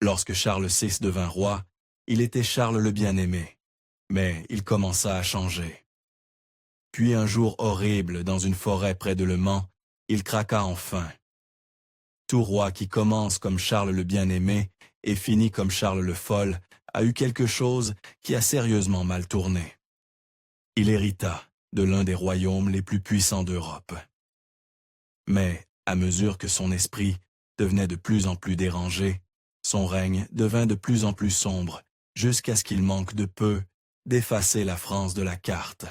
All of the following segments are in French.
Lorsque Charles VI devint roi, il était Charles le Bien-Aimé, mais il commença à changer. Puis un jour horrible dans une forêt près de Le Mans, il craqua enfin. Tout roi qui commence comme Charles le Bien-Aimé et finit comme Charles le Fol a eu quelque chose qui a sérieusement mal tourné. Il hérita de l'un des royaumes les plus puissants d'Europe. Mais, à mesure que son esprit devenait de plus en plus dérangé, son règne devint de plus en plus sombre, jusqu'à ce qu'il manque de peu d'effacer la France de la carte.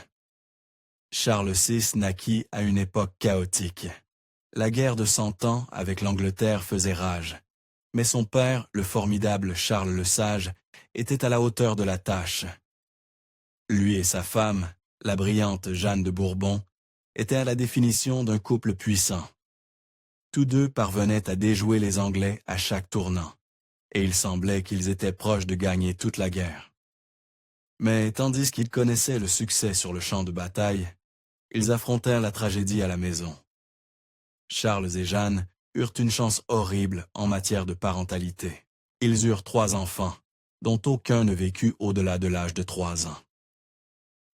Charles VI naquit à une époque chaotique. La guerre de 100 ans avec l'Angleterre faisait rage, mais son père, le formidable Charles le Sage, était à la hauteur de la tâche. Lui et sa femme, la brillante Jeanne de Bourbon, étaient à la définition d'un couple puissant. Tous deux parvenaient à déjouer les Anglais à chaque tournant, et il semblait qu'ils étaient proches de gagner toute la guerre. Mais tandis qu'ils connaissaient le succès sur le champ de bataille, ils affrontèrent la tragédie à la maison. Charles et Jeanne eurent une chance horrible en matière de parentalité. Ils eurent 3 enfants, dont aucun ne vécut au-delà de l'âge de 3 ans.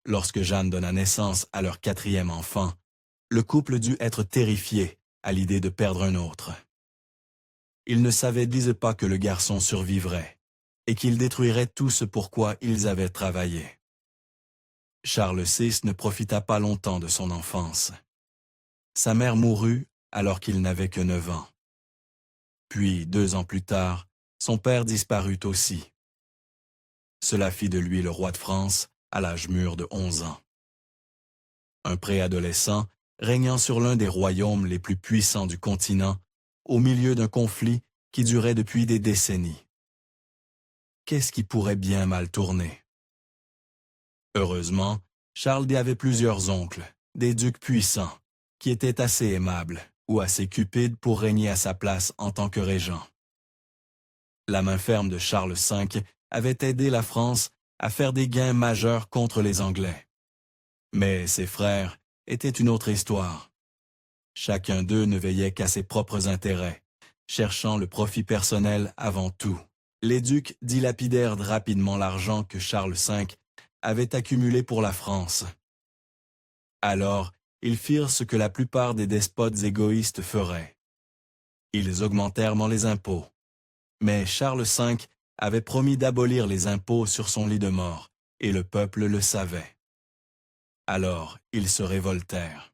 Lorsque Jeanne donna naissance à leur 4e enfant, le couple dut être terrifié à l'idée de perdre un autre. Ils ne disent pas que le garçon survivrait et qu'il détruirait tout ce pour quoi ils avaient travaillé. Charles VI ne profita pas longtemps de son enfance. Sa mère mourut alors qu'il n'avait que 9 ans. Puis, 2 ans plus tard, son père disparut aussi. Cela fit de lui le roi de France à l'âge mûr de 11 ans. Un préadolescent régnant sur l'un des royaumes les plus puissants du continent, au milieu d'un conflit qui durait depuis des décennies. Qu'est-ce qui pourrait bien mal tourner? Heureusement, Charles avait plusieurs oncles, des ducs puissants, qui étaient assez aimables ou assez cupides pour régner à sa place en tant que régent. La main ferme de Charles V avait aidé la France à faire des gains majeurs contre les Anglais. Mais ses frères étaient une autre histoire. Chacun d'eux ne veillait qu'à ses propres intérêts, cherchant le profit personnel avant tout. Les ducs dilapidèrent rapidement l'argent que Charles V avait accumulé pour la France. Alors, ils firent ce que la plupart des despotes égoïstes feraient. Ils augmentèrent les impôts. Mais Charles V avait promis d'abolir les impôts sur son lit de mort, et le peuple le savait. Alors, ils se révoltèrent.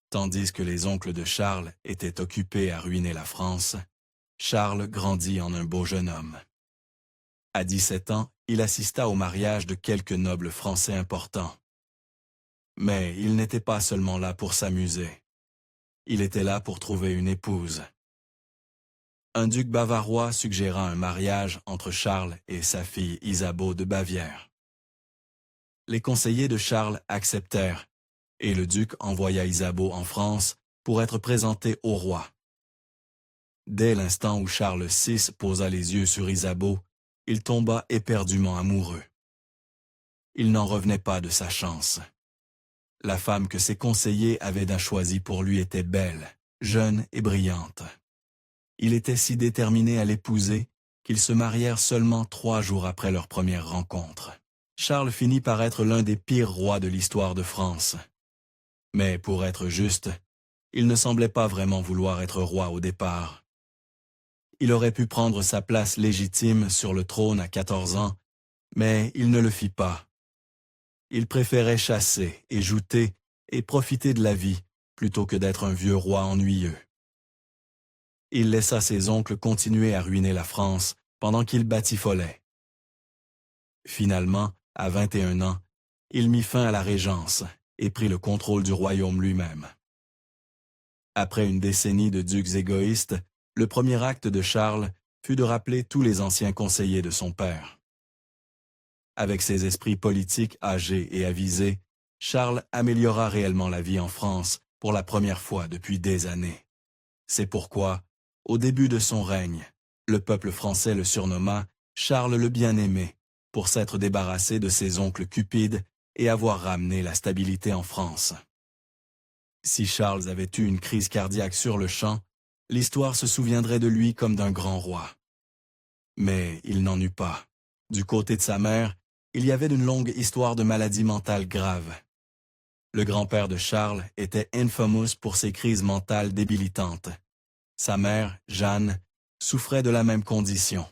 Tandis que les oncles de Charles étaient occupés à ruiner la France, Charles grandit en un beau jeune homme. À 17 ans, il assista au mariage de quelques nobles français importants. Mais il n'était pas seulement là pour s'amuser. Il était là pour trouver une épouse. Un duc bavarois suggéra un mariage entre Charles et sa fille Isabeau de Bavière. Les conseillers de Charles acceptèrent, et le duc envoya Isabeau en France pour être présenté au roi. Dès l'instant où Charles VI posa les yeux sur Isabeau, il tomba éperdument amoureux. Il n'en revenait pas de sa chance. La femme que ses conseillers avaient choisie pour lui était belle, jeune et brillante. Il était si déterminé à l'épouser qu'ils se marièrent seulement 3 jours après leur première rencontre. Charles finit par être l'un des pires rois de l'histoire de France. Mais pour être juste, il ne semblait pas vraiment vouloir être roi au départ. Il aurait pu prendre sa place légitime sur le trône à 14 ans, mais il ne le fit pas. Il préférait chasser et jouter et profiter de la vie plutôt que d'être un vieux roi ennuyeux. Il laissa ses oncles continuer à ruiner la France pendant qu'il batifolait. Finalement, à 21 ans, il mit fin à la régence et prit le contrôle du royaume lui-même. Après une décennie de ducs égoïstes, le premier acte de Charles fut de rappeler tous les anciens conseillers de son père. Avec ses esprits politiques âgés et avisés, Charles améliora réellement la vie en France pour la première fois depuis des années. C'est pourquoi, au début de son règne, le peuple français le surnomma Charles le Bien-Aimé, pour s'être débarrassé de ses oncles cupides et avoir ramené la stabilité en France. Si Charles avait eu une crise cardiaque sur le champ, l'histoire se souviendrait de lui comme d'un grand roi. Mais il n'en eut pas. Du côté de sa mère, il y avait une longue histoire de maladie mentale grave. Le grand-père de Charles était infamous pour ses crises mentales débilitantes. Sa mère, Jeanne, souffrait de la même condition.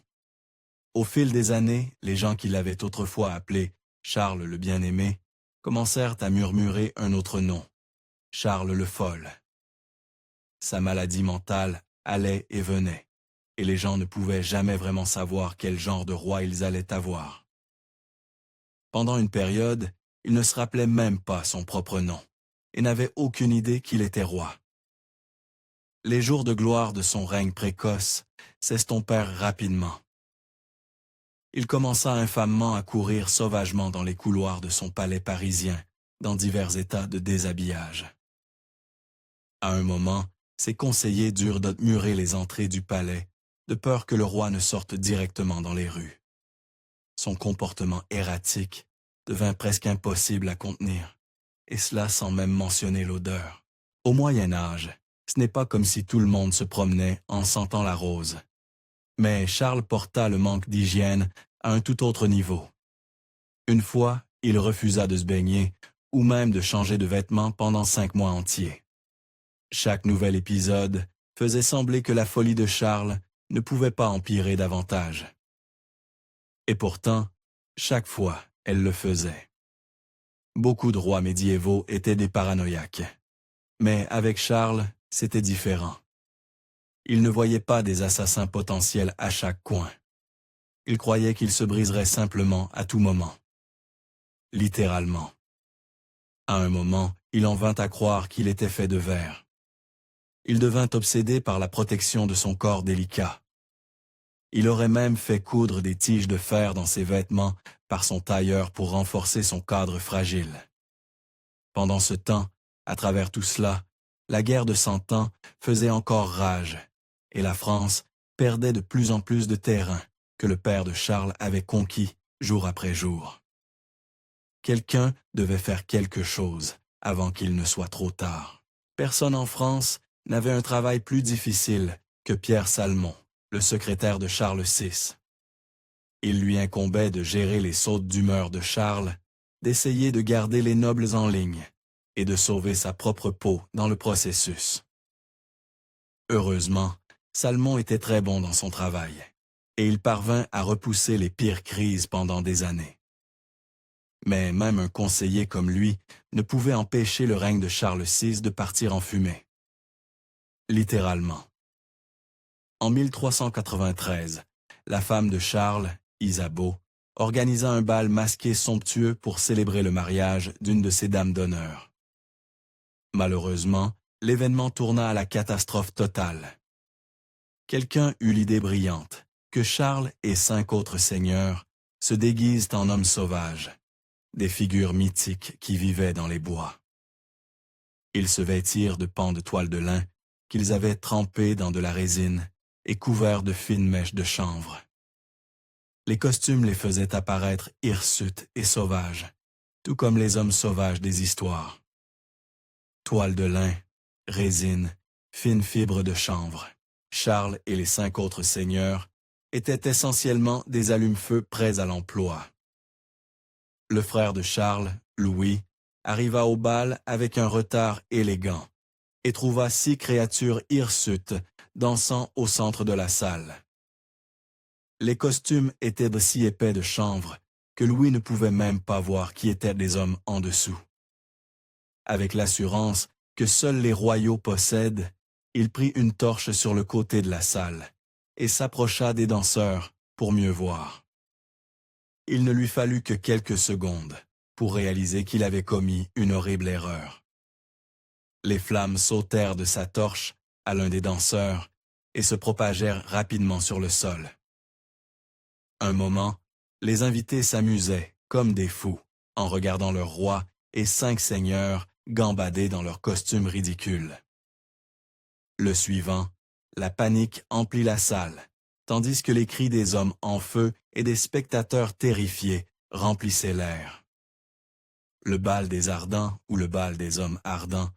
Au fil des années, les gens qui l'avaient autrefois appelé Charles le bien-aimé commencèrent à murmurer un autre nom, Charles le Folle. Sa maladie mentale allait et venait, et les gens ne pouvaient jamais vraiment savoir quel genre de roi ils allaient avoir. Pendant une période, il ne se rappelait même pas son propre nom, et n'avait aucune idée qu'il était roi. Les jours de gloire de son règne précoce s'estompèrent rapidement. Il commença infamement à courir sauvagement dans les couloirs de son palais parisien, dans divers états de déshabillage. À un moment, ses conseillers durent murer les entrées du palais, de peur que le roi ne sorte directement dans les rues. Son comportement erratique devint presque impossible à contenir, et cela sans même mentionner l'odeur. Au Moyen Âge, ce n'est pas comme si tout le monde se promenait en sentant la rose. Mais Charles porta le manque d'hygiène à un tout autre niveau. Une fois, il refusa de se baigner ou même de changer de vêtements pendant 5 mois entiers. Chaque nouvel épisode faisait sembler que la folie de Charles ne pouvait pas empirer davantage. Et pourtant, chaque fois, elle le faisait. Beaucoup de rois médiévaux étaient des paranoïaques. Mais avec Charles, c'était différent. Il ne voyait pas des assassins potentiels à chaque coin. Il croyait qu'il se briserait simplement à tout moment. Littéralement. À un moment, il en vint à croire qu'il était fait de verre. Il devint obsédé par la protection de son corps délicat. Il aurait même fait coudre des tiges de fer dans ses vêtements par son tailleur pour renforcer son cadre fragile. Pendant ce temps, à travers tout cela, la guerre de 100 Ans faisait encore rage, et la France perdait de plus en plus de terrain que le père de Charles avait conquis jour après jour. Quelqu'un devait faire quelque chose avant qu'il ne soit trop tard. Personne en France n'avait un travail plus difficile que Pierre Salmon, le secrétaire de Charles VI. Il lui incombait de gérer les sautes d'humeur de Charles, d'essayer de garder les nobles en ligne et de sauver sa propre peau dans le processus. Heureusement, Salmon était très bon dans son travail, et il parvint à repousser les pires crises pendant des années. Mais même un conseiller comme lui ne pouvait empêcher le règne de Charles VI de partir en fumée. Littéralement. En 1393, la femme de Charles, Isabeau, organisa un bal masqué somptueux pour célébrer le mariage d'une de ses dames d'honneur. Malheureusement, l'événement tourna à la catastrophe totale. Quelqu'un eut l'idée brillante que Charles et 5 autres seigneurs se déguisent en hommes sauvages, des figures mythiques qui vivaient dans les bois. Ils se vêtirent de pans de toile de lin qu'ils avaient trempés dans de la résine et couverts de fines mèches de chanvre. Les costumes les faisaient apparaître hirsutes et sauvages, tout comme les hommes sauvages des histoires. Toile de lin, résine, fines fibres de chanvre. Charles et les 5 autres seigneurs étaient essentiellement des allumes-feu prêts à l'emploi. Le frère de Charles, Louis, arriva au bal avec un retard élégant et trouva 6 créatures hirsutes dansant au centre de la salle. Les costumes étaient si épais de chanvre que Louis ne pouvait même pas voir qui étaient des hommes en dessous. Avec l'assurance que seuls les royaux possèdent, il prit une torche sur le côté de la salle et s'approcha des danseurs pour mieux voir. Il ne lui fallut que quelques secondes pour réaliser qu'il avait commis une horrible erreur. Les flammes sautèrent de sa torche à l'un des danseurs et se propagèrent rapidement sur le sol. Un moment, les invités s'amusaient comme des fous en regardant leur roi et 5 seigneurs gambader dans leurs costumes ridicules. Le suivant, la panique emplit la salle, tandis que les cris des hommes en feu et des spectateurs terrifiés remplissaient l'air. Le bal des ardents ou le bal des hommes ardents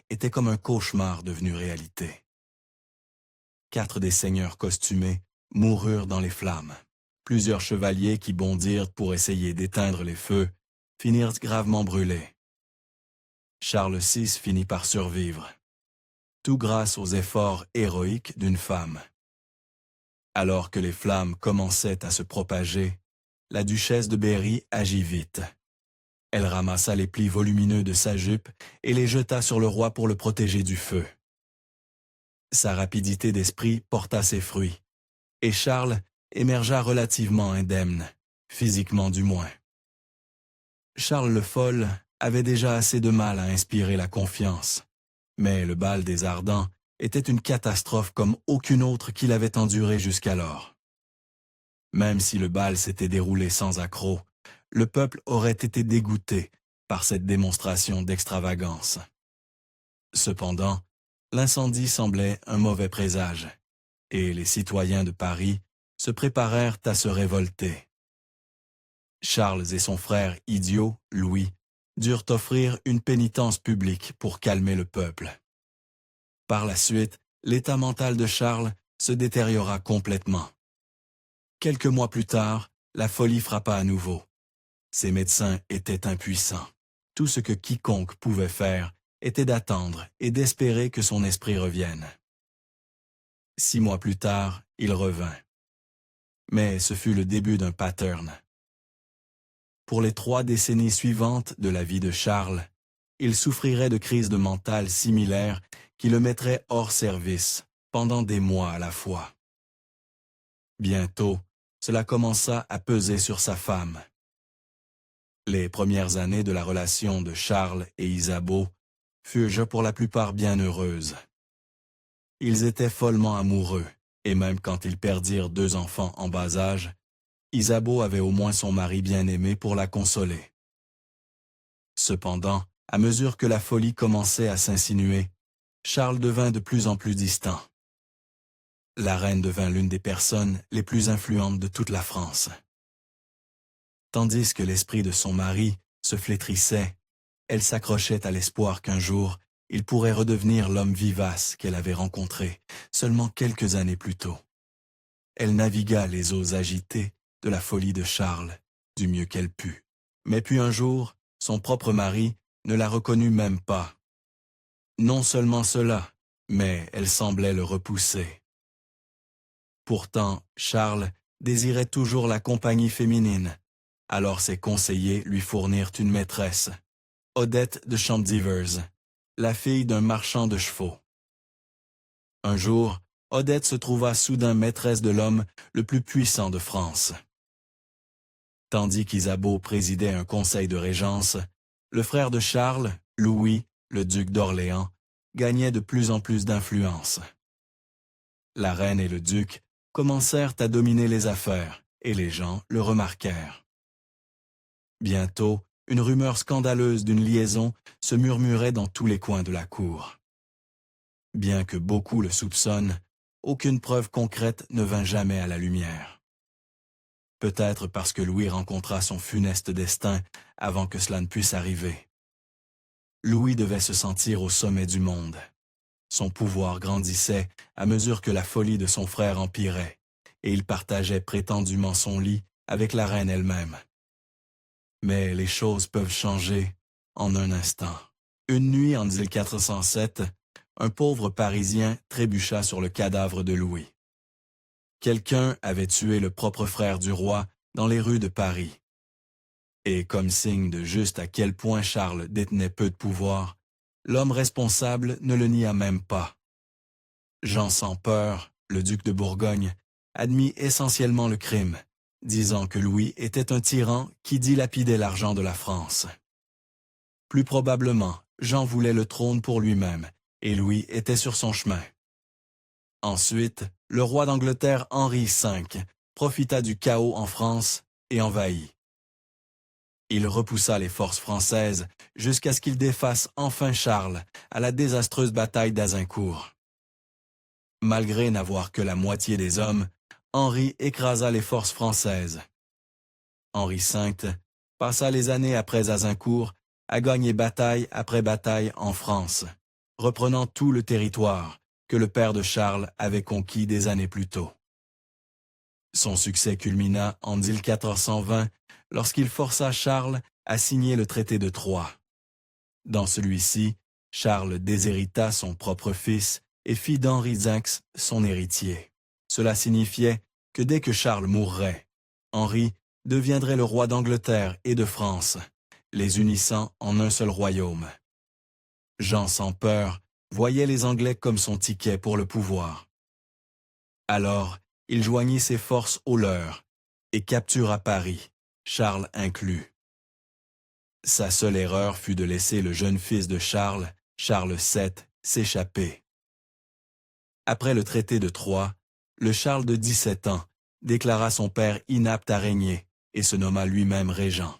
était comme un cauchemar devenu réalité. 4 des seigneurs costumés moururent dans les flammes. Plusieurs chevaliers qui bondirent pour essayer d'éteindre les feux finirent gravement brûlés. Charles VI finit par survivre, tout grâce aux efforts héroïques d'une femme. Alors que les flammes commençaient à se propager, la duchesse de Berry agit vite. Elle ramassa les plis volumineux de sa jupe et les jeta sur le roi pour le protéger du feu. Sa rapidité d'esprit porta ses fruits, et Charles émergea relativement indemne, physiquement du moins. Charles le Fol avait déjà assez de mal à inspirer la confiance, mais le bal des Ardents était une catastrophe comme aucune autre qu'il avait endurée jusqu'alors. Même si le bal s'était déroulé sans accroc, le peuple aurait été dégoûté par cette démonstration d'extravagance. Cependant, l'incendie semblait un mauvais présage, et les citoyens de Paris se préparèrent à se révolter. Charles et son frère idiot, Louis, durent offrir une pénitence publique pour calmer le peuple. Par la suite, l'état mental de Charles se détériora complètement. Quelques mois plus tard, la folie frappa à nouveau. Ses médecins étaient impuissants. Tout ce que quiconque pouvait faire était d'attendre et d'espérer que son esprit revienne. 6 mois plus tard, il revint. Mais ce fut le début d'un pattern. Pour les 3 décennies suivantes de la vie de Charles, il souffrirait de crises de mental similaires qui le mettraient hors service pendant des mois à la fois. Bientôt, cela commença à peser sur sa femme. Les premières années de la relation de Charles et Isabeau furent pour la plupart bien heureuses. Ils étaient follement amoureux, et même quand ils perdirent 2 enfants en bas âge, Isabeau avait au moins son mari bien-aimé pour la consoler. Cependant, à mesure que la folie commençait à s'insinuer, Charles devint de plus en plus distant. La reine devint l'une des personnes les plus influentes de toute la France. Tandis que l'esprit de son mari se flétrissait, elle s'accrochait à l'espoir qu'un jour, il pourrait redevenir l'homme vivace qu'elle avait rencontré seulement quelques années plus tôt. Elle navigua les eaux agitées de la folie de Charles, du mieux qu'elle put. Mais puis un jour, son propre mari ne la reconnut même pas. Non seulement cela, mais elle semblait le repousser. Pourtant, Charles désirait toujours la compagnie féminine, alors ses conseillers lui fournirent une maîtresse, Odette de Champdivers, la fille d'un marchand de chevaux. Un jour, Odette se trouva soudain maîtresse de l'homme le plus puissant de France. Tandis qu'Isabeau présidait un conseil de régence, le frère de Charles, Louis, le duc d'Orléans, gagnait de plus en plus d'influence. La reine et le duc commencèrent à dominer les affaires, et les gens le remarquèrent. Bientôt, une rumeur scandaleuse d'une liaison se murmurait dans tous les coins de la cour. Bien que beaucoup le soupçonnent, aucune preuve concrète ne vint jamais à la lumière. Peut-être parce que Louis rencontra son funeste destin avant que cela ne puisse arriver. Louis devait se sentir au sommet du monde. Son pouvoir grandissait à mesure que la folie de son frère empirait, et il partageait prétendument son lit avec la reine elle-même. Mais les choses peuvent changer en un instant. Une nuit en 1407, un pauvre Parisien trébucha sur le cadavre de Louis. Quelqu'un avait tué le propre frère du roi dans les rues de Paris. Et comme signe de juste à quel point Charles détenait peu de pouvoir, l'homme responsable ne le nia même pas. Jean sans peur, le duc de Bourgogne, admit essentiellement le crime, disant que Louis était un tyran qui dilapidait l'argent de la France. Plus probablement, Jean voulait le trône pour lui-même, et Louis était sur son chemin. Ensuite, le roi d'Angleterre Henri V profita du chaos en France et envahit. Il repoussa les forces françaises jusqu'à ce qu'il défasse enfin Charles à la désastreuse bataille d'Azincourt. Malgré n'avoir que la moitié des hommes, Henri écrasa les forces françaises. Henri V passa les années après Azincourt à gagner bataille après bataille en France, reprenant tout le territoire que le père de Charles avait conquis des années plus tôt. Son succès culmina en 1420 lorsqu'il força Charles à signer le traité de Troyes. Dans celui-ci, Charles déshérita son propre fils et fit d'Henri Zinx son héritier. Cela signifiait que dès que Charles mourrait, Henri deviendrait le roi d'Angleterre et de France, les unissant en un seul royaume. Jean sans peur voyait les Anglais comme son ticket pour le pouvoir. Alors, il joignit ses forces aux leurs et captura Paris, Charles inclus. Sa seule erreur fut de laisser le jeune fils de Charles, Charles VII, s'échapper. Après le traité de Troyes, le Charles de 17 ans déclara son père inapte à régner et se nomma lui-même régent.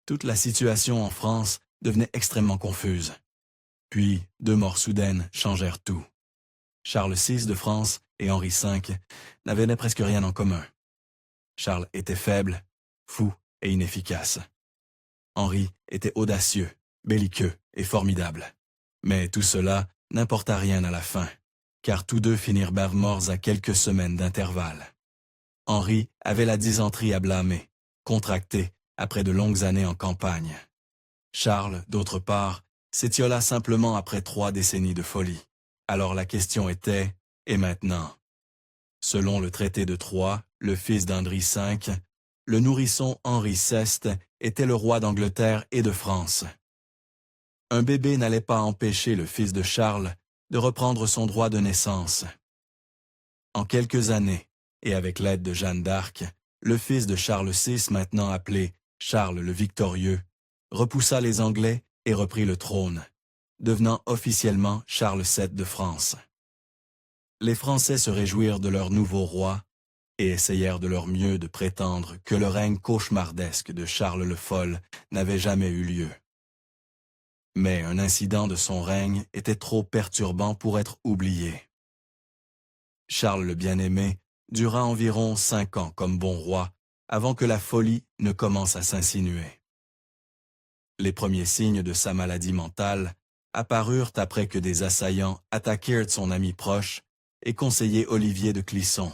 Toute la situation en France devenait extrêmement confuse. Puis, deux morts soudaines changèrent tout. Charles VI de France et Henri V n'avaient presque rien en commun. Charles était faible, fou et inefficace. Henri était audacieux, belliqueux et formidable. Mais tout cela n'importa rien à la fin, car tous deux finirent morts à quelques semaines d'intervalle. Henri avait la dysenterie à blâmer, contractée après de longues années en campagne. Charles, d'autre part, s'étiola simplement après 3 décennies de folie. Alors la question était, et maintenant? Selon le traité de Troyes, le fils d'Henri V, le nourrisson Henri VI était le roi d'Angleterre et de France. Un bébé n'allait pas empêcher le fils de Charles de reprendre son droit de naissance. En quelques années, et avec l'aide de Jeanne d'Arc, le fils de Charles VI, maintenant appelé Charles le Victorieux, repoussa les Anglais et reprit le trône, devenant officiellement Charles VII de France. Les Français se réjouirent de leur nouveau roi et essayèrent de leur mieux de prétendre que le règne cauchemardesque de Charles le Fol n'avait jamais eu lieu. Mais un incident de son règne était trop perturbant pour être oublié. Charles le Bien-Aimé dura environ 5 ans comme bon roi avant que la folie ne commence à s'insinuer. Les premiers signes de sa maladie mentale apparurent après que des assaillants attaquèrent son ami proche et conseiller Olivier de Clisson.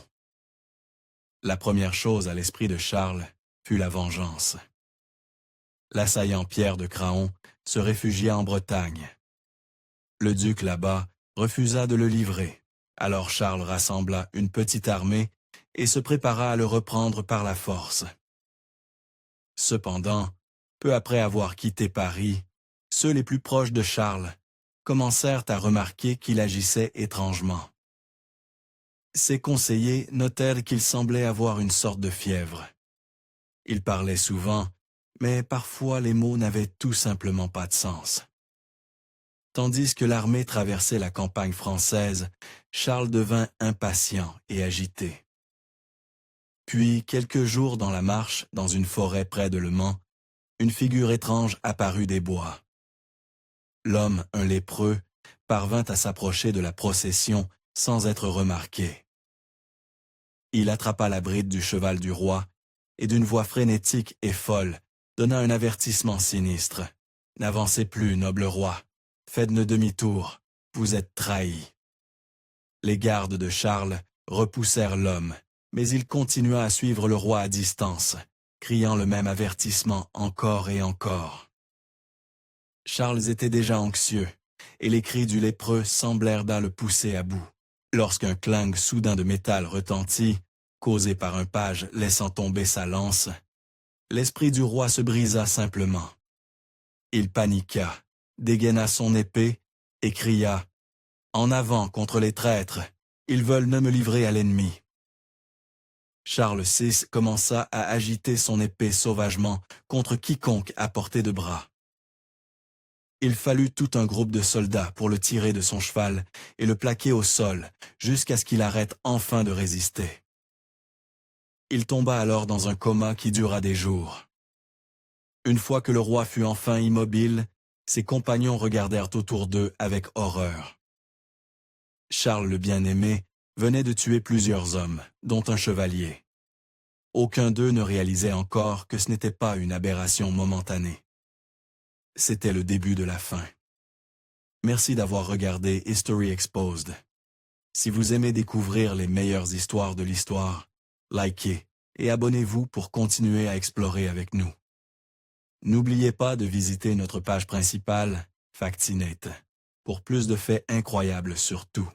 La première chose à l'esprit de Charles fut la vengeance. L'assaillant Pierre de Craon se réfugia en Bretagne. Le duc là-bas refusa de le livrer, alors Charles rassembla une petite armée et se prépara à le reprendre par la force. Cependant, peu après avoir quitté Paris, ceux les plus proches de Charles commencèrent à remarquer qu'il agissait étrangement. Ses conseillers notèrent qu'il semblait avoir une sorte de fièvre. Il parlait souvent, mais parfois les mots n'avaient tout simplement pas de sens. Tandis que l'armée traversait la campagne française, Charles devint impatient et agité. Puis, quelques jours dans la marche, dans une forêt près de Le Mans, une figure étrange apparut des bois. L'homme, un lépreux, parvint à s'approcher de la procession sans être remarqué. Il attrapa la bride du cheval du roi et d'une voix frénétique et folle donna un avertissement sinistre. « N'avancez plus, noble roi, faites-ne demi-tour, vous êtes trahi. » Les gardes de Charles repoussèrent l'homme, mais il continua à suivre le roi à distance, criant le même avertissement encore et encore. Charles était déjà anxieux, et les cris du lépreux semblèrent le pousser à bout. Lorsqu'un clang soudain de métal retentit, causé par un page laissant tomber sa lance, l'esprit du roi se brisa simplement. Il paniqua, dégaina son épée et cria « En avant contre les traîtres, ils veulent me livrer à l'ennemi. » Charles VI commença à agiter son épée sauvagement contre quiconque à portée de bras. Il fallut tout un groupe de soldats pour le tirer de son cheval et le plaquer au sol jusqu'à ce qu'il arrête enfin de résister. Il tomba alors dans un coma qui dura des jours. Une fois que le roi fut enfin immobile, ses compagnons regardèrent autour d'eux avec horreur. Charles le Bien-Aimé venait de tuer plusieurs hommes, dont un chevalier. Aucun d'eux ne réalisait encore que ce n'était pas une aberration momentanée. C'était le début de la fin. Merci d'avoir regardé History Exposed. Si vous aimez découvrir les meilleures histoires de l'histoire, likez et abonnez-vous pour continuer à explorer avec nous. N'oubliez pas de visiter notre page principale, Factinate, pour plus de faits incroyables sur tout.